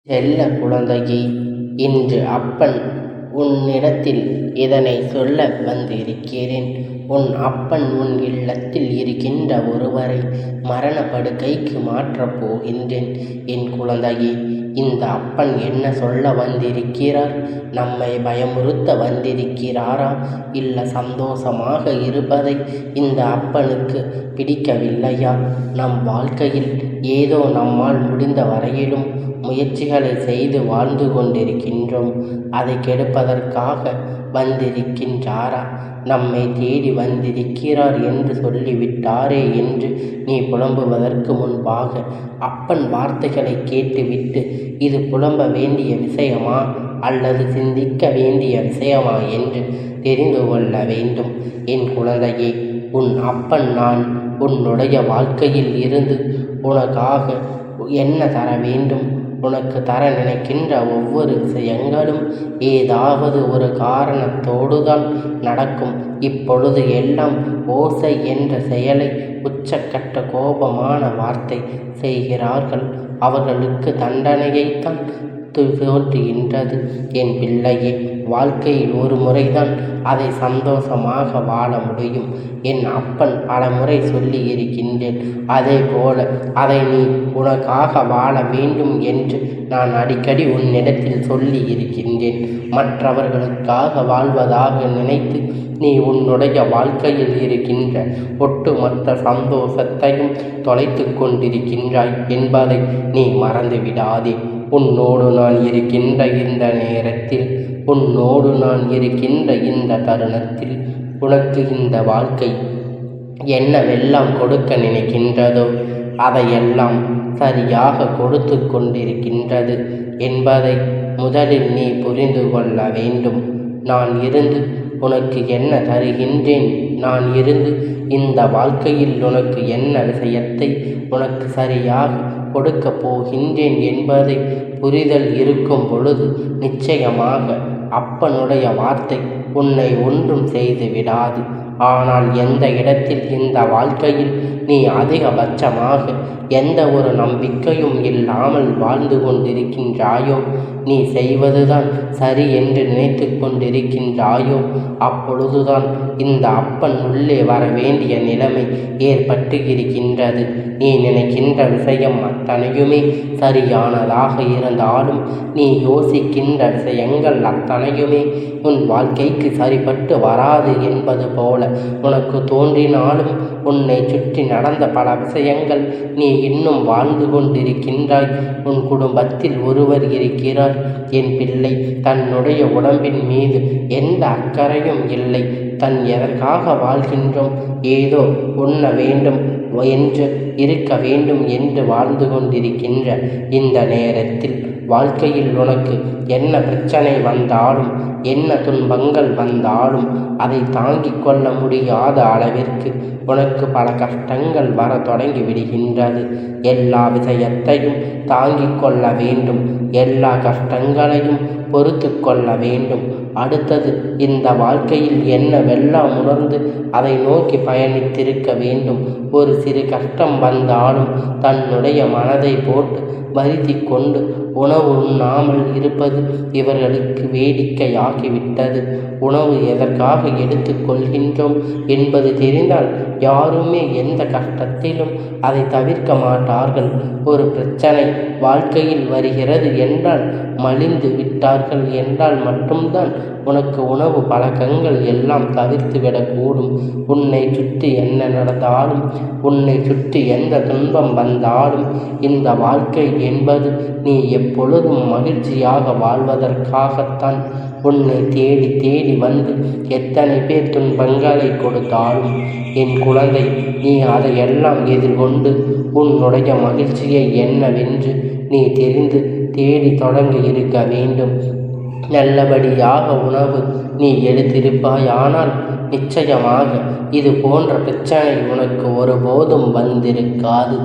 செல்ல குழந்தையே, இன்று அப்பன் உன்னிடத்தில் இதனை சொல்ல வந்திருக்கிறேன். உன் அப்பன் உன் இல்லத்தில் இருக்கின்ற ஒருவரை மரண படுக்கைக்கு மாற்றப் போகின்றேன். என் குழந்தையே, இந்த அப்பன் என்ன சொல்ல வந்திருக்கிறார்? நம்மை பயமுறுத்த வந்திருக்கிறாரா? இல்லை சந்தோஷமாக இருப்பதை இந்த அப்பனுக்கு பிடிக்கவில்லையா? நம் வாழ்க்கையில் ஏதோ நம்மால் முடிந்த வரையிலும் முயற்சிகளை செய்து வாழ்ந்து கொண்டிருக்கின்றோம். அதை கெடுப்பதற்காக வந்திருக்கின்றாரா? நம்மை தேடி வந்திருக்கிறார் என்று சொல்லிவிட்டாரே என்று நீ புலம்புவதற்கு முன்பாக அப்பன் வார்த்தைகளை கேட்டுவிட்டு இது புலம்ப வேண்டிய விஷயமா அல்லது சிந்திக்க வேண்டிய விஷயமா என்று தெரிந்து கொள்ள வேண்டும். என் குழந்தையே, உன் அப்பன் நான் உன்னுடைய வாழ்க்கையில் இருந்து உனக்காக என்ன தர வேண்டும்? உனக்கு தர நினைக்கின்ற ஒவ்வொரு விஷயங்களும் ஏதாவது ஒரு காரணத்தோடுதான் நடக்கும். இப்பொழுது எல்லாம் ஓசை என்ற செயலை உச்சக்கட்ட கோபமான வார்த்தை செய்கிறார்கள். அவர்களுக்கு தண்டனையைத்தான் தோன்றுகின்றது. என் பிள்ளையே, வாழ்க்கையில் ஒரு முறைதான் அதை சந்தோஷமாக வாழ முடியும். என் அப்பன் பல முறை சொல்லி இருக்கின்றேன். அதே போல அதை நீ உனக்காக வாழ வேண்டும் என்று நான் அடிக்கடி உன்னிடத்தில் சொல்லி இருக்கின்றேன். மற்றவர்களுக்காக வாழ்வதாக நினைத்து நீ உன்னுடைய வாழ்க்கையில் இருக்கின்ற ஒட்டுமொத்த சந்தோஷத்தையும் தொலைத்து கொண்டிருக்கின்றாய் என்பதை நீ மறந்து விடாதே. உன்னோடு நான் இருக்கின்ற இந்த நேரத்தில், உன்னோடு நான் இருக்கின்ற இந்த தருணத்தில் உனக்கு இந்த வாழ்க்கை என்னவெல்லாம் கொடுக்க நினைக்கின்றதோ அதையெல்லாம் சரியாக கொடுத்து கொண்டிருக்கின்றது என்பதை முதலில் நீ புரிந்து கொள்ள வேண்டும். நான் இருந்து உனக்கு என்ன தருகின்றேன், நான் இருந்து இந்த வாழ்க்கையில் உனக்கு என்ன விஷயத்தை உனக்கு சரியாக கொடுக்கப் போகின்றேன் என்பதை புரிதல் இருக்கும் பொழுது நிச்சயமாக அப்பனுடைய வார்த்தை உன்னை ஒன்றும் செய்து விடாது. ஆனால் எந்த இடத்தில் இந்த வாழ்க்கையில் நீ அதிகபட்சமாக எந்த ஒரு நம்பிக்கையும் இல்லாமல் வாழ்ந்து கொண்டிருக்கின்றாயோ, நீ செய்வதுதான் சரி என்று நினைத்து கொண்டிருக்கின்றாயோ, அப்பொழுதுதான் இந்த அப்பன் உள்ளே வர வேண்டிய நிலைமை ஏற்பட்டு இருக்கின்றது. நீ நினைக்கின்ற விஷயம் அத்தனையுமே சரியானதாக இருந்தாலும் நீ யோசிக்கின்ற விஷயங்கள் அத்தனையுமே உன் வாழ்க்கைக்கு சரிபட்டு வராது என்பது போல உனக்கு தோன்றினாலும் உன்னை சுற்றி நடந்த பல விஷயங்கள் நீ இன்னும் வாழ்ந்து கொண்டிருக்கின்றாய். உன் குடும்பத்தில் ஒருவர் இருக்கிறார். என் பிள்ளை தன்னுடைய உடம்பின் மீது எந்த அக்கறையும் இல்லை. தன் எதற்காக வாழ்கின்றோம், ஏதோ உண்ண வேண்டும் என்று இருக்க வேண்டும் என்று வாழ்ந்து கொண்டிருக்கின்ற இந்த நேரத்தில் வாழ்க்கையில் உனக்கு என்ன பிரச்சனை வந்தாலும் என்ன துன்பங்கள் வந்தாலும் அதை தாங்கிக் கொள்ள முடியாத அளவிற்கு உனக்கு பல கஷ்டங்கள் வர தொடங்கி விடுகின்றது. எல்லா விஷயத்தையும் தாங்கிக் கொள்ள வேண்டும், எல்லா கஷ்டங்களையும் பொறுத்து கொள்ள வேண்டும். அடுத்தது இந்த வாழ்க்கையில் என்னவெல்லாம் உணர்ந்து அதை நோக்கி பயணித்திருக்க வேண்டும். ஒரு சிறு கஷ்டம் வந்தாலும் தன்னுடைய மனதை போட்டு வருத்தி கொண்டு உணவு உண்ணாமல் இருப்பது இவர்களுக்கு வேடிக்கையாகிவிட்டது. உணவு எதற்காக எடுத்துக்கொள்கின்றோம் என்பது தெரிந்தால் யாருமே எந்த கஷ்டத்திலும் அதை தவிர்க்க மாட்டார்கள். ஒரு பிரச்சனை வாழ்க்கையில் வருகிறது என்றால் மலிந்து விட்டார்கள் என்றால் மட்டும்தான் உனக்கு உணவு பழக்கங்கள் எல்லாம் தவிர்த்து விடக்கூடும். உன்னை சுற்றி என்ன நடந்தாலும், உன்னை சுற்றி எந்த துன்பம் வந்தாலும் இந்த வாழ்க்கை என்பது நீ எப்பொழுதும் மகிழ்ச்சியாக வாழ்வதற்காகத்தான். உன்னை தேடி தேடி வந்து எத்தனை பேர் துன்பங்களை கொடுத்தாலும் என் குழந்தை, நீ அதையெல்லாம் எதிர்கொண்டு உன்னுடைய மகிழ்ச்சியை என்னவென்று நீ தெரிந்து தேடி தொடங்கி இருக்க வேண்டும். நல்லபடியாக உணவு நீ எடுத்திருப்பாய். ஆனால் நிச்சயமாக இது போன்ற பிரச்சனை உனக்கு ஒருபோதும் வந்திருக்காது.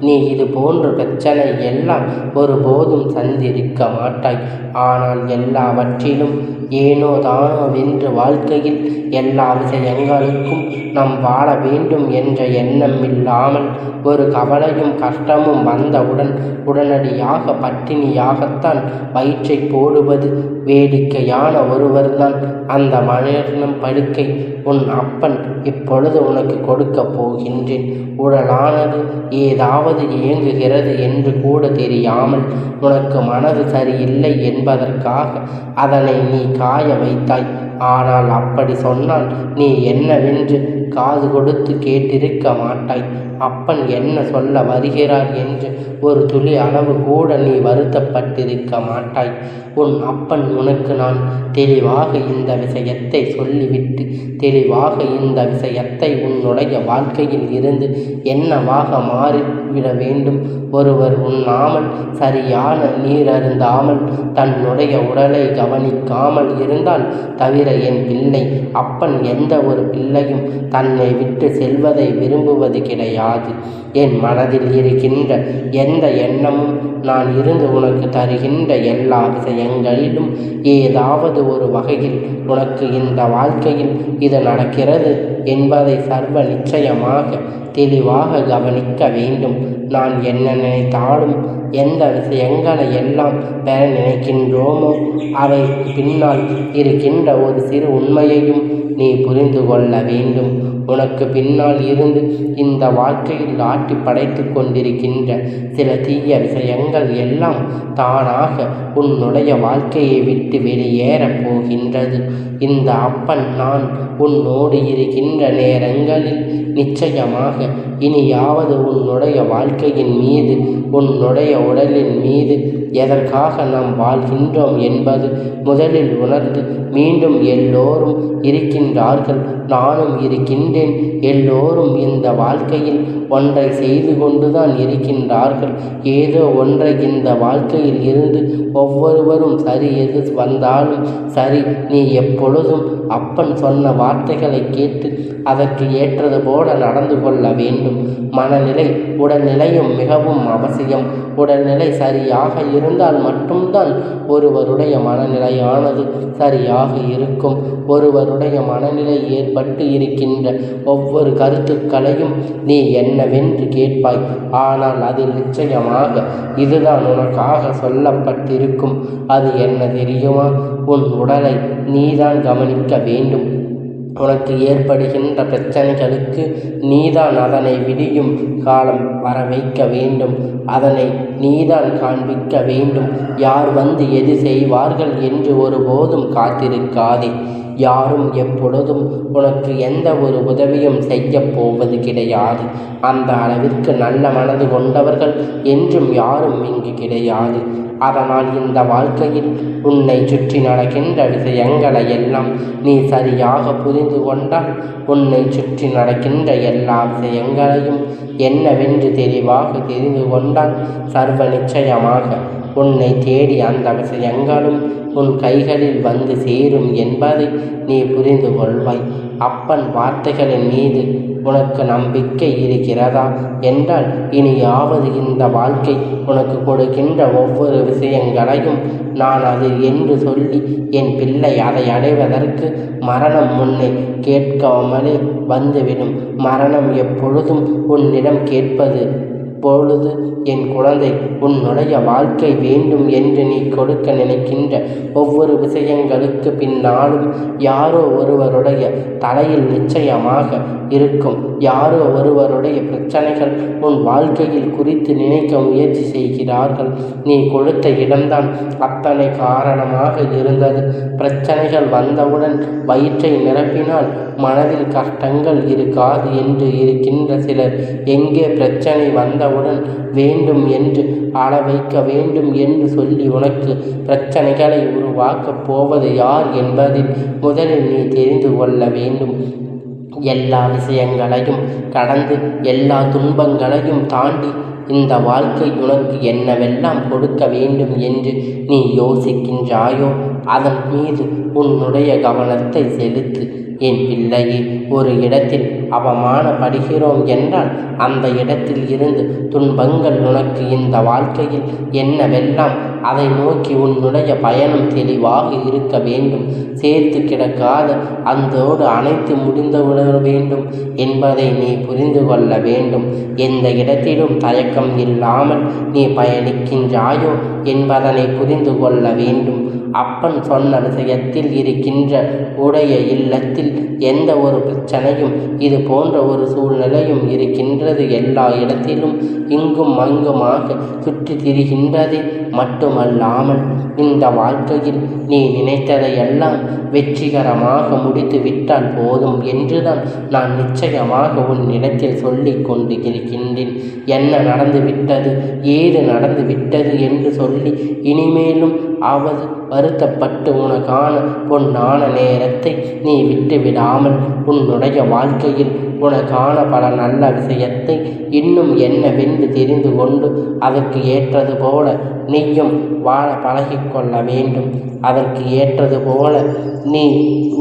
நீ இது போன்ற பிரச்சனை எல்லாம் ஒருபோதும் சந்திருக்க மாட்டாய். ஆனால் எல்லாவற்றிலும் ஏனோ தானோ வென்று வாழ்க்கையில் எல்லா விஷயங்களுக்கும் நாம் வாழ வேண்டும் என்ற எண்ணம் இல்லாமல் ஒரு கவலையும் கஷ்டமும் வந்தவுடன் உடனடியாக பட்டினியாகத்தான் வயிற்றை போடுவது வேடிக்கையான ஒருவர்தான் அந்த மரணம் படுக்கை உன் அப்பன் இப்பொழுது உனக்கு கொடுக்கப் போகின்றேன். உடலானது ஏதாவது இயங்குகிறது என்று கூட தெரியாமல் உனக்கு மனது சரியில்லை என்பதற்காக அதனை நீ காய வைத்தாய். ஆனால் அப்படி சொன்னால் நீ என்னவென்று காது கொடுத்து கேட்டிருக்க மாட்டாய். அப்பன் என்ன சொல்ல வருகிறார் என்று ஒரு துளி அளவு கூட நீ வருத்தப்பட்டிருக்க மாட்டாய். உன் அப்பன் உனக்கு நான் தெளிவாக இந்த விஷயத்தை சொல்லிவிட்டு தெளிவாக இந்த விஷயத்தை உன்னுடைய வாழ்க்கையில் இருந்து என்னவாக மாறிவிட வேண்டும். ஒருவர் உண்ணாமல் சரியான நீர் அருந்தாமல் தன்னுடைய உடலை கவனிக்காமல் இருந்தால் தவிர என் பிள்ளை அப்பன் எந்த ஒரு பிள்ளையும் தன்னை விட்டு செல்வதை விரும்புவது கிடையாது. என் மனதில் இருக்கின்ற எந்த எண்ணமும் நான் இருந்து உனக்கு தருகின்ற எல்லா விஷயங்களிலும் ஏதாவது ஒரு வகையில் உனக்கு இந்த வாழ்க்கையில் இது நடக்கிறது என்பதை சர்வ நிச்சயமாக தெளிவாக கவனிக்க வேண்டும். நான் என்ன நினைத்தாலும் எந்த விஷயங்களை எல்லாம் பெற நினைக்கின்றோமோ அவை பின்னால் இருக்கின்ற ஒரு சிறு உண்மையையும் நீ புரிந்து கொள்ள வேண்டும். உனக்கு பின்னால் இருந்து இந்த வாழ்க்கையில் ஆட்டி படைத்து கொண்டிருக்கின்ற சில தீய விஷயங்கள் எல்லாம் தானாக உன்னுடைய வாழ்க்கையை விட்டு வெளியேறப் போகின்றது. இந்த அப்பன் நான் உன்னோடு இருக்கின்ற நேரங்களில் நிச்சயமாக இனியாவது உன்னுடைய வாழ்க்கையின் மீது உன்னுடைய உடலின் மீது எதற்காக நாம் வாழ்கின்றோம் என்பது முதலில் உணர்ந்து மீண்டும் எல்லோரும் இருக்கின்றார்கள், நானும் இருக்கின்றேன், எல்லோரும் இந்த வாழ்க்கையில் ஒன்றை செய்து கொண்டுதான் இருக்கின்றார்கள். ஏதோ ஒன்றை இந்த வாழ்க்கையில் இருந்து ஒவ்வொருவரும் சரி எது வந்தாலும் சரி நீ எப்பொழுதும் அப்பன் சொன்ன வார்த்தைகளை கேட்டு அதற்கு ஏற்றது போல நடந்து கொள்ள வேண்டும். மனநிலை உடல்நிலையும் மிகவும் அவசியம். உடல்நிலை சரியாக இருந்தால் மட்டும்தான் ஒருவருடைய மனநிலையானது சரியாக இருக்கும். ஒருவருடைய மனநிலை ஏற்பட்டு இருக்கின்ற ஒவ்வொரு கருத்துக்களையும் நீ என்னவென்று கேட்பாய். ஆனால் அதில் நிச்சயமாக இதுதான் உனக்காக சொல்லப்பட்டிருக்கும். அது என்ன தெரியுமா? உன் உடலை நீதான் கவனிக்க வேண்டும். உனக்கு ஏற்படுகின்ற பிரச்சனைகளுக்கு நீதான் அதனை விடியும் காலம் வர வைக்க வேண்டும். அதனை நீதான் காண்பிக்க வேண்டும். யார் வந்து எது செய்வார்கள் என்று ஒருபோதும் காத்திருக்காதே. யாரும் எப்பொழுதும் உனக்கு எந்த ஒரு உதவியும் செய்ய போவது கிடையாது. அந்த அளவிற்கு நல்ல மனது கொண்டவர்கள் என்றும் யாரும் இங்கு கிடையாது. அதனால் இந்த வாழ்க்கையில் உன்னை சுற்றி நடக்கின்ற விஷயங்களை எல்லாம் நீ சரியாக புரிந்து கொண்டால் உன்னை சுற்றி நடக்கின்ற எல்லா விஷயங்களையும் என்னவென்று தெளிவாக தெரிந்து கொண்டால் சர்வ நிச்சயமாக உன்னை தேடி அந்த விஷயங்களும் உன் கைகளில் வந்து சேரும் என்பதை நீ புரிந்து கொள்வாய். அப்பன் வார்த்தைகளின் மீது உனக்கு நம்பிக்கை இருக்கிறதா என்றால் இனியாவது இந்த வாழ்க்கை உனக்கு கொடுக்கின்ற ஒவ்வொரு விஷயங்களையும் நான் அது என்று சொல்லி என் பிள்ளை அதை அடைவதற்கு மரணம் முன்னே கேட்காமலே வந்துவிடும். மரணம் எப்பொழுதும் உன்னிடம் கேட்பது பொழுது என் குழந்தை உன்னுடைய வாழ்க்கை வேண்டும் என்று நீ கொடுக்க நினைக்கின்ற ஒவ்வொரு விஷயங்களுக்கு பின்னாலும் யாரோ ஒருவருடைய தலையில் நிச்சயமாக இருக்கும். யாரோ ஒருவருடைய பிரச்சனைகள் உன் வாழ்க்கையில் குறித்து நினைக்க முயற்சி செய்கிறார்கள். நீ கொடுத்த இடம்தான் அத்தனை காரணமாக இருந்தது. பிரச்சனைகள் வந்தவுடன் வயிற்றை நிரப்பினால் மனதில் கஷ்டங்கள் இருக்காது என்று இருக்கின்ற சிலர் எங்கே பிரச்சனை வந்தவுடன் வேண்டும் என்று ஆள வைக்க வேண்டும் என்று சொல்லி உனக்கு பிரச்சனைகளை உருவாக்கப் போவது யார் என்பதில் முதலில் நீ தெரிந்து கொள்ள வேண்டும். எல்லா விஷயங்களையும் கடந்து எல்லா துன்பங்களையும் தாண்டி இந்த வாழ்க்கை உனக்கு என்னவெல்லாம் கொடுக்க வேண்டும் என்று நீ யோசிக்கின்றாயோ அதன் மீது உன்னுடைய கவனத்தை செலுத்து. என் பிள்ளையே, ஒரு இடத்தில் அவமானப்படுகிறோம் என்றால் அந்த இடத்தில் இருந்து துன்பங்கள் உனக்கு இந்த வாழ்க்கையில் என்னவெல்லாம் அதை நோக்கி உன்னுடைய பயணம் தெளிவாக இருக்க வேண்டும். சேர்த்து கிடக்காத அந்தோடு அனைத்து முடிந்துவிட வேண்டும் என்பதை நீ புரிந்து கொள்ள வேண்டும். எந்த இடத்திலும் தயக்கம் இல்லாமல் நீ பயணிக்கின்றாயோ என்பதனை புரிந்து கொள்ள வேண்டும். அப்பன் சொன்ன விஷயத்தில் இருக்கின்ற உடைய இல்லத்தில் எந்த ஒரு பிரச்சனையும் இது போன்ற ஒரு சூழ்நிலையும் இருக்கின்றது. எல்லா இடத்திலும் இங்கும் அங்குமாக சுற்றி திரிகின்றது. மட்டுமல்லாமல் இந்த வாழ்க்கையில் நீ நினைத்ததையெல்லாம் வெற்றிகரமாக முடித்து விட்டால் போதும் என்றுதான் நான் நிச்சயமாக உன்னிடத்தில் சொல்லிக் கொண்டு இருக்கின்றேன். என்ன நடந்துவிட்டது, ஏது நடந்துவிட்டது என்று சொல்லி இனிமேலும் அவது வருத்தப்பட்டு உனக்கான பொன்னான நேரத்தை நீ விட்டுவிடாமல் உன்னுடைய வாழ்க்கையில் உனக்கான பல நல்ல விஷயத்தை இன்னும் என்னவென்று தெரிந்து கொண்டு அதற்கு ஏற்றது போல நீயும் வாழ பழகிக்கொள்ள வேண்டும். அதற்கு ஏற்றது போல நீ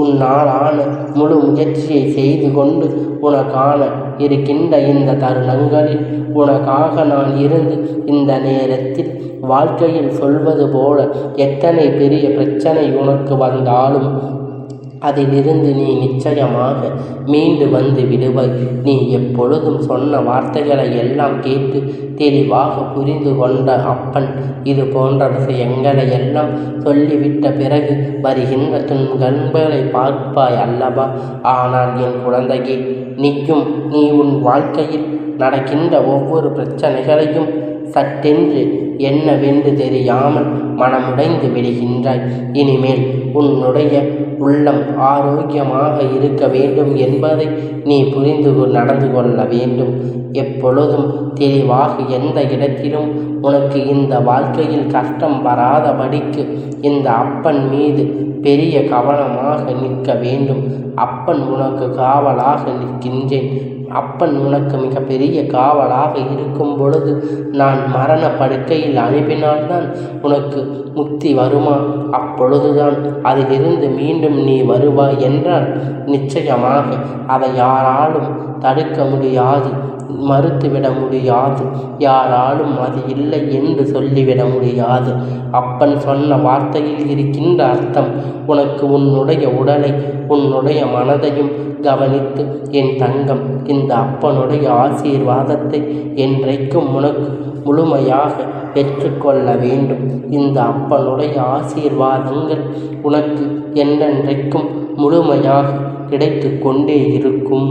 உன்னாலான முழு முயற்சியை செய்து கொண்டு உனக்கான இருக்கின்ற இந்த தருணங்களில் உனக்காக நான் இருந்து இந்த நேரத்தில் வாழ்க்கையில் சொல்வது போல எத்தனை பெரிய பிரச்சனை உனக்கு வந்தாலும் அதிலிருந்து நீ நிச்சயமாக மீண்டு வந்து விடுவாய். நீ எப்பொழுதும் சொன்ன வார்த்தைகளை எல்லாம் கேட்டு தெளிவாக புரிந்து கொண்ட அப்பன் இது போன்ற விஷயங்களை எல்லாம் சொல்லிவிட்ட பிறகு வருகின்ற துன்பங்களை பார்ப்பாய் அல்லவா? ஆனால் என் குழந்தையே, நீ உன் வாழ்க்கையில் நடக்கின்ற ஒவ்வொரு பிரச்சனைகளையும் சட்டென்று என்னவென்று தெரியாமல் மனமுடைந்து விடுகின்றாய். இனிமேல் உன்னுடைய உள்ளம் ஆரோக்கியமாக இருக்க வேண்டும் என்பதை நீ புரிந்து நடந்து கொள்ள வேண்டும். எப்பொழுதும் தெளிவாக எந்த இடத்திலும் உனக்கு இந்த வாழ்க்கையில் கஷ்டம் வராதபடிக்கு இந்த அப்பன் மீது பெரிய கவனமாக நிற்க வேண்டும். அப்பன் உனக்கு காவலாக நிற்கின்றேன். அப்பன் உனக்கு மிக பெரிய காவலாக இருக்கும் பொழுது நான் மரண படுக்கையில் அனுப்பினால்தான் உனக்கு முக்தி வருமா? அப்பொழுதுதான் அதிலிருந்து மீண்டும் நீ வருவாய் என்றால் நிச்சயமாக அதை யாராலும் தடுக்க முடியாது, மறுத்துவிட முடியாது. யாராலும் அது இல்லை என்று சொல்லிவிட முடியாது. அப்பன் சொன்ன வார்த்தையில் இருக்கின்ற அர்த்தம் உனக்கு உன்னுடைய உடலை உன்னுடைய மனதையும் கவனித்து என் தங்கம் இந்த அப்பனுடைய ஆசீர்வாதத்தை என்றைக்கும் உனக்கு முழுமையாக பெற்றுக்கொள்ள வேண்டும். இந்த அப்பனுடைய ஆசீர்வாதங்கள் உனக்கு என்றென்றைக்கும் முழுமையாக கிடைத்து கொண்டே இருக்கும்.